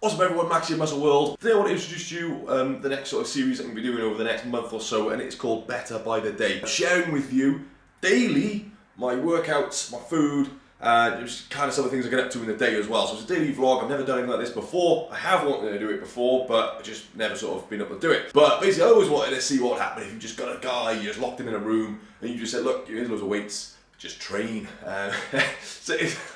What's up everyone, Max here, Muscle World. Today I want to introduce to you the next sort of series I'm going to be doing over the next month or so, and it's called Better by the Day. I'm sharing with you daily my workouts, my food, just kind of some of the things I get up to in the day as well. So it's a daily vlog. I've never done anything like this before. I have wanted to do it before, but I just never sort of been able to do it. But basically I always wanted to see what would happen if you just got a guy, you just locked him in a room, and you just said, look, here's loads of weights, just train. So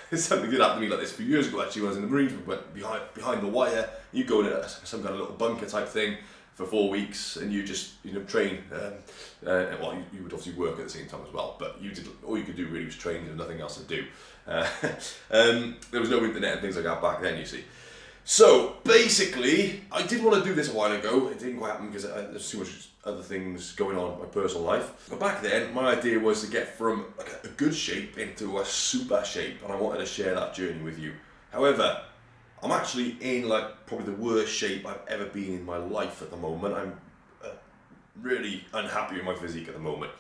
it's something that did happen to me like this a few years ago actually when I was in the Marines. We went behind the wire, you go in some kind of little bunker type thing for 4 weeks and you just train. Well, you would obviously work at the same time as well, but all you could do really was train. There was nothing else to do. There was no internet and things like that back then, you see. So basically, I did want to do this a while ago. It didn't quite happen because there's too much other things going on in my personal life. But back then, my idea was to get from like a good shape into a super shape, and I wanted to share that journey with you. However, I'm actually in like probably the worst shape I've ever been in my life at the moment. I'm really unhappy with my physique at the moment.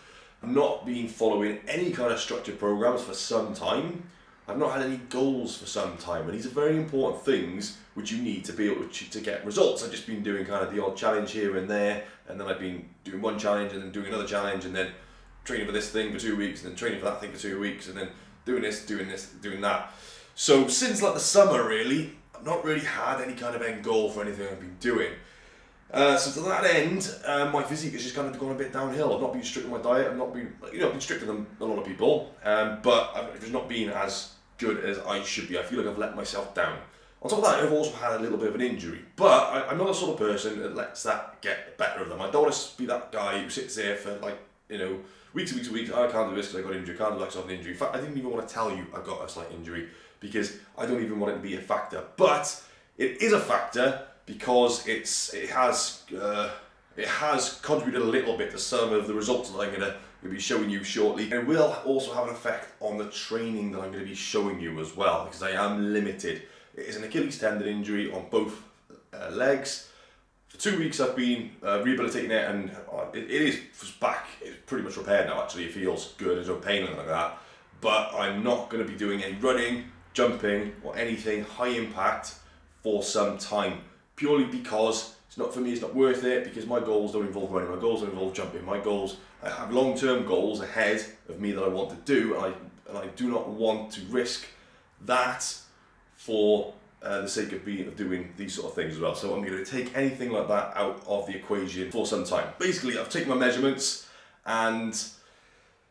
I've not been following any kind of structured programs for some time. I've not had any goals for some time, and these are very important things which you need to be able to get results. I've just been doing kind of the odd challenge here and there, and then I've been doing one challenge and then doing another challenge, and then training for this thing for 2 weeks, and then training for that thing for 2 weeks, and then doing this, doing that. So since like the summer really, I've not really had any kind of end goal for anything I've been doing. So to that end, my physique has just kind of gone a bit downhill. I've not been strict with my diet. I've not been, I've been stricter than a lot of people, but I've just not been as good as I should be. I feel like I've let myself down. On top of that, I've also had a little bit of an injury, but I'm not the sort of person that lets that get the better of them. I don't want to be that guy who sits there for like, weeks and weeks and weeks. I can't do this because I got an injury. I can't do that because I have an injury. In fact, I didn't even want to tell you I got a slight injury because I don't even want it to be a factor. But it is a factor because it has contributed a little bit to some of the results that I'm going to be showing you shortly. And it will also have an effect on the training that I'm going to be showing you as well, because I am limited. It is an Achilles tendon injury on both legs. For 2 weeks I've been rehabilitating it, and it is back. It's pretty much repaired now actually. It feels good, there's no pain or anything like that. But I'm not going to be doing any running, jumping or anything high impact for some time, purely because it's not, for me, it's not worth it, because my goals don't involve running, my goals don't involve jumping, I have long-term goals ahead of me that I want to do, and I do not want to risk that for the sake of doing these sort of things as well. So I'm going to take anything like that out of the equation for some time. Basically, I've taken my measurements, and it's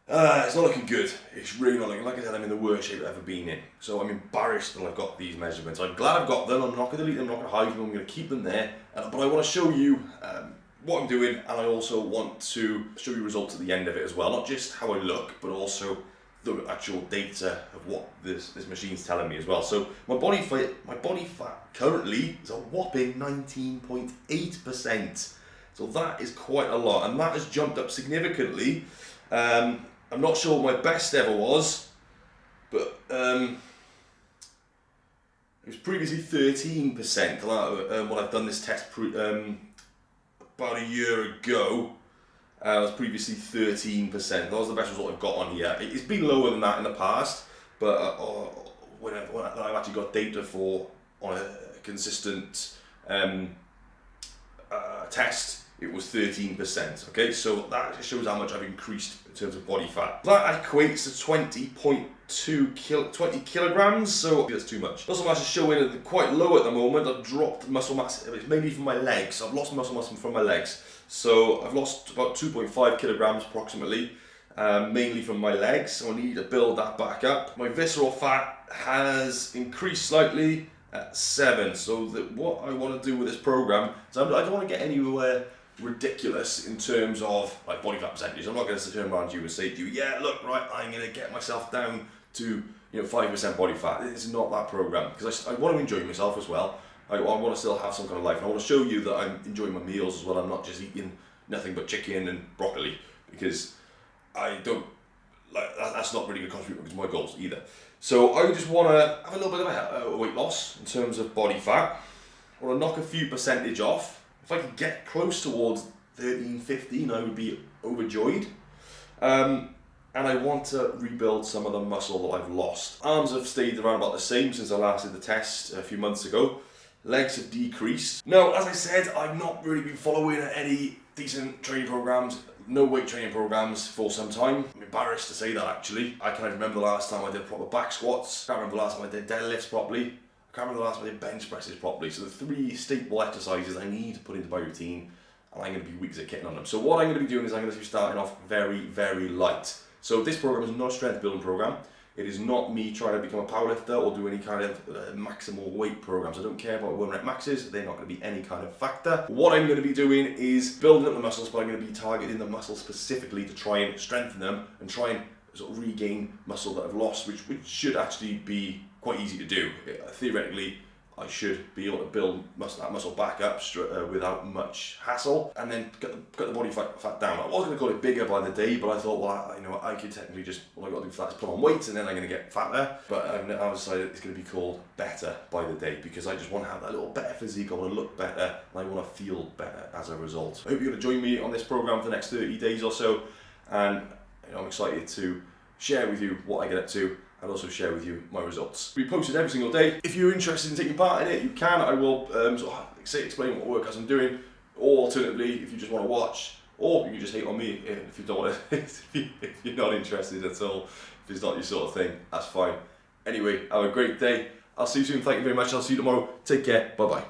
not looking good. It's really not looking, like I said, I'm in the worst shape I've ever been in. So I'm embarrassed that I've got these measurements. I'm glad I've got them. I'm not going to delete them, I'm not going to hide them, I'm going to keep them there. But I want to show you what I'm doing, and I also want to show you results at the end of it as well. Not just how I look, but also the actual data of what this machine's telling me as well. So my body fat currently is a whopping 19.8%. So that is quite a lot, and that has jumped up significantly. I'm not sure what my best ever was, but it was previously 13%. When I've done this test about a year ago, it was previously 13%. That was the best result I've got on here. It's been lower than that in the past, but when I've actually got data for on a consistent test, it was 13%. Okay, so that shows how much I've increased in terms of body fat. That equates to 20 kilograms, so that's too much. Muscle mass is showing quite low at the moment. I've dropped muscle mass, it's mainly from my legs. I've lost muscle mass from my legs. So I've lost about 2.5 kilograms approximately, mainly from my legs. So I need to build that back up. My visceral fat has increased slightly at 7. So what I want to do with this program is I don't want to get anywhere ridiculous in terms of like body fat percentage. I'm not going to sit here around you and say to you, yeah, look, right, I'm going to get myself down to 5% body fat. It's not that program, because I want to enjoy myself as well. I want to still have some kind of life, and I want to show you that I'm enjoying my meals as well. I'm not just eating nothing but chicken and broccoli, because I don't like that's not really going to contribute to my goals either. So I just want to have a little bit of a weight loss in terms of body fat. I want to knock a few percentage off. If I could get close towards 13, 15, I would be overjoyed. And I want to rebuild some of the muscle that I've lost. Arms have stayed around about the same since I last did the test a few months ago. legs have decreased. Now, as I said, I've not really been following any decent training programs, no weight training programs for some time. I'm embarrassed to say that actually. I can't remember the last time I did proper back squats. I can't remember the last time I did deadlifts properly. I can't remember the last time I did bench presses properly. So the 3 staple exercises I need to put into my routine, and I'm going to be weeks at kitting on them. So what I'm going to be doing is I'm going to be starting off very, very light. So this program is not a strength building program. It is not me trying to become a powerlifter or do any kind of maximal weight programs. I don't care about 1 rep maxes. They're not going to be any kind of factor. What I'm going to be doing is building up the muscles, but I'm going to be targeting the muscles specifically to try and strengthen them and try and sort of regain muscle that I've lost, which should actually be quite easy to do. Theoretically, I should be able to build that muscle back up without much hassle, and then get the body fat down. I was going to call it bigger by the day, but I thought, well, I could technically just, all I got to do for that is put on weight, and then I'm going to get fatter. But I've decided it's going to be called better by the day, because I just want to have that little better physique, I want to look better, and I want to feel better as a result. I hope you're going to join me on this program for the next 30 days or so, and I'm excited to share with you what I get up to, and also share with you my results. We post it every single day. If you're interested in taking part in it, you can. I will explain what workouts I'm doing, or alternatively, if you just want to watch, or you can just hate on me if you don't want to, if you're not interested at all, if it's not your sort of thing, that's fine. Anyway, have a great day. I'll see you soon. Thank you very much. I'll see you tomorrow. Take care. Bye bye.